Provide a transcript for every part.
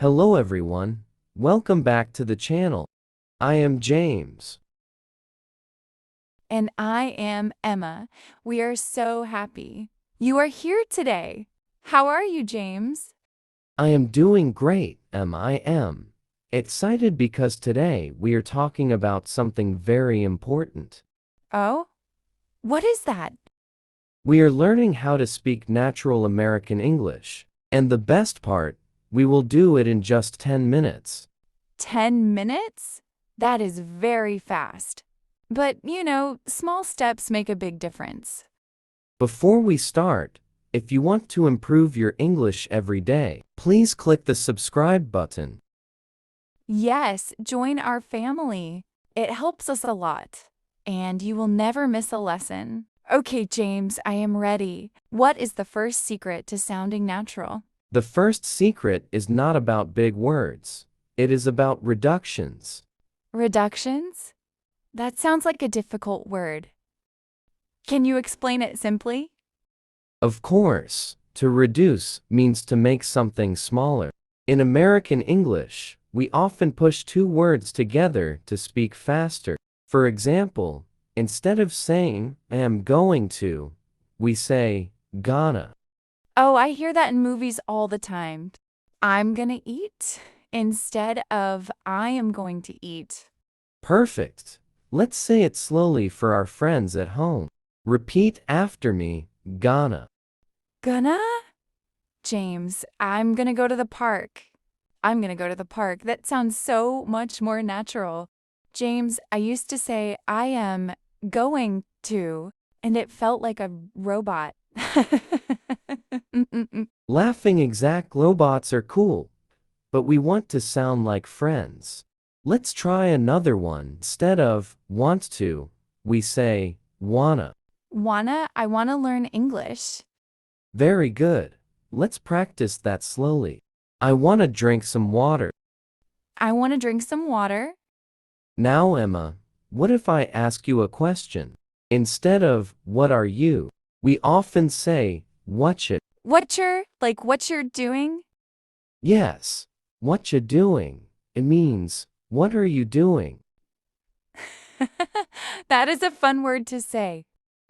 Hello everyone, welcome back to the channel. I am James. And I am Emma. We are so happy you are here today. How are you, James? I am doing great, Emma. I am excited because today we are talking about something very important. Oh, what is that? We are learning how to speak natural American English, and the best part, we will do it in just 10 minutes. 10 minutes? That is very fast. But, small steps make a big difference. Before we start, if you want to improve your English every day, please click the subscribe button. Yes, join our family. It helps us a lot. And you will never miss a lesson. Okay, James, I am ready. What is the first secret to sounding natural? The first secret is not about big words. It is about reductions. Reductions? That sounds like a difficult word. Can you explain it simply? Of course, to reduce means to make something smaller. In American English, we often push two words together to speak faster. For example, instead of saying, I am going to, we say, gonna. Oh, I hear that in movies all the time. I'm gonna eat instead of I am going to eat. Perfect. Let's say it slowly for our friends at home. Repeat after me, gonna. Gonna? James, I'm gonna go to the park. I'm gonna go to the park. That sounds so much more natural. James, I used to say I am going to, and it felt like a robot. Laughing exact robots are cool, but we want to sound like friends. Let's try another one. Instead of want to, we say wanna. I wanna learn English. Very good. Let's practice that slowly. I wanna drink some water. I wanna drink some water. Now, Emma, what if I ask you a question? Instead of what are you, we often say what What you're doing? Yes, what you doing? It means what are you doing? That is a fun word to say.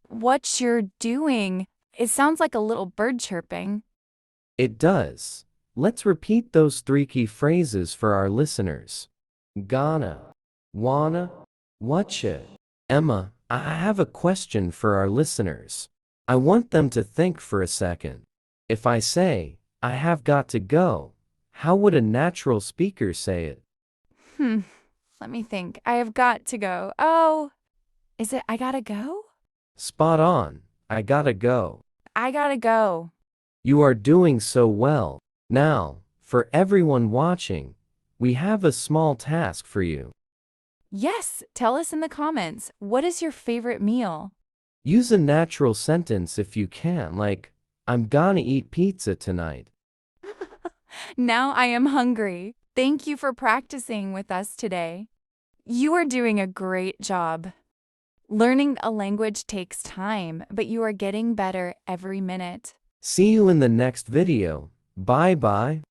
What you're doing. It sounds like a little bird chirping. It does. Let's repeat those three key phrases for our listeners. Gonna, wanna, whatcha. Emma, I have a question for our listeners. I want them to think for a second. If I say, I have got to go, how would a natural speaker say it? Hmm, let me think. I have got to go. Oh, is it I gotta go? Spot on. I gotta go. I gotta go. You are doing so well. Now, for everyone watching, we have a small task for you. Yes, tell us in the comments. What is your favorite meal? Use a natural sentence if you can, like, I'm gonna eat pizza tonight. Now I am hungry. Thank you for practicing with us today. You are doing a great job. Learning a language takes time, but you are getting better every minute. See you in the next video. Bye bye.